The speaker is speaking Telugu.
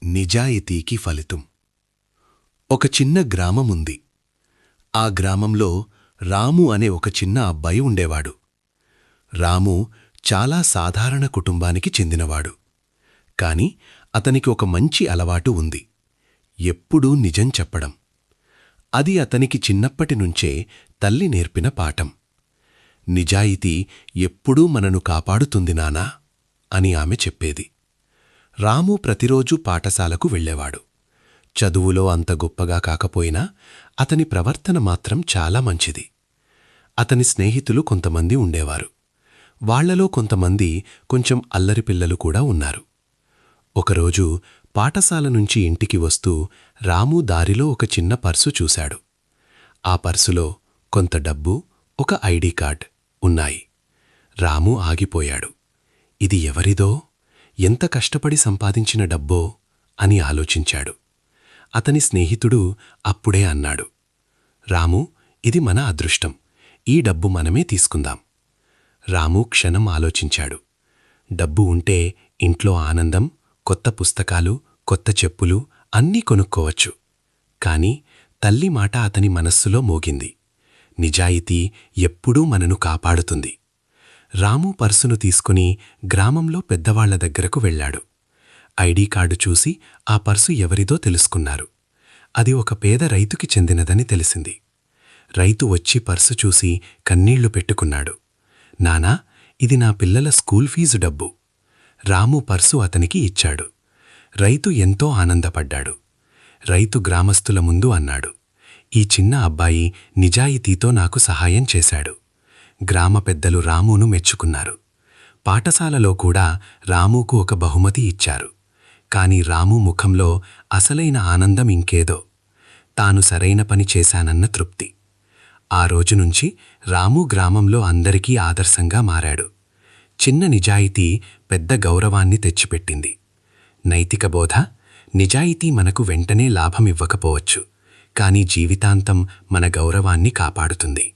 నిజాయితీకి ఫలితం. ఒక చిన్న గ్రామముంది. ఆ గ్రామంలో రాము అనే ఒక చిన్న అబ్బాయి ఉండేవాడు. రాము చాలా సాధారణ కుటుంబానికి చెందినవాడు. కాని అతనికి ఒక మంచి అలవాటు ఉంది. ఎప్పుడూ నిజం చెప్పడం. అది అతనికి చిన్నప్పటినుంచే తల్లి నేర్పిన పాఠం. నిజాయితీ ఎప్పుడూ మనను కాపాడుతుంది నాన్నా అని ఆమె చెప్పేది. రాము ప్రతిరోజూ పాఠశాలకు వెళ్ళేవాడు. చదువులో అంత గొప్పగా కాకపోయినా అతని ప్రవర్తన మాత్రం చాలా మంచిది. అతని స్నేహితులు కొంతమంది ఉండేవారు. వాళ్లలో కొంతమంది కొంచెం అల్లరి పిల్లలు కూడా ఉన్నారు. ఒకరోజు పాఠశాల నుంచి ఇంటికి వస్తూ రాము దారిలో ఒక చిన్న పర్సు చూశాడు. ఆ పర్సులో కొంత డబ్బు, ఒక ఐడి కార్డ్ ఉన్నాయి. రాము ఆగిపోయాడు. ఇది ఎవరిదో, ఎంత కష్టపడి సంపాదించిన డబ్బో అని ఆలోచించాడు. అతని స్నేహితుడు అప్పుడే అన్నాడు, రాము, ఇది మన అదృష్టం. ఈ డబ్బు మనమే తీసుకుందాం. రాము క్షణం ఆలోచించాడు. డబ్బు ఉంటే ఇంట్లో ఆనందం, కొత్త పుస్తకాలు, కొత్త చెప్పులు అన్నీ కొనుక్కోవచ్చు. కాని తల్లి మాట అతని మనస్సులో మోగింది. నిజాయితీ ఎప్పుడూ మనను కాపాడుతుంది. రాము పర్సును తీసుకుని గ్రామంలో పెద్దవాళ్ల దగ్గరకు వెళ్ళాడు. ఐడి కార్డు చూసి ఆ పర్సు ఎవరిదో తెలుసుకున్నారు. అది ఒక పేద రైతుకి చెందినదని తెలిసింది. రైతు వచ్చి పర్సు చూసి కన్నీళ్లు పెట్టుకున్నాడు. నానా, ఇది నా పిల్లల స్కూల్ ఫీజు డబ్బు. రాము పర్సు అతనికి ఇచ్చాడు. రైతు ఎంతో ఆనందపడ్డాడు. రైతు గ్రామస్తుల ముందు అన్నాడు, ఈ చిన్న అబ్బాయి నిజాయితీతో నాకు సహాయం చేశాడు. గ్రామ పెద్దలు రామును మెచ్చుకున్నారు. పాఠశాలలో కూడా రాముకు ఒక బహుమతి ఇచ్చారు. కాని రాము ముఖంలో అసలైన ఆనందం ఇంకేదో. తాను సరైన పని చేశానన్న తృప్తి. ఆ రోజునుంచి రాము గ్రామంలో అందరికీ ఆదర్శంగా మారాడు. చిన్న నిజాయితీ పెద్ద గౌరవాన్ని తెచ్చిపెట్టింది. నైతిక బోధ: నిజాయితీ మనకు వెంటనే లాభమివ్వకపోవచ్చు, కాని జీవితాంతం మన గౌరవాన్ని కాపాడుతుంది.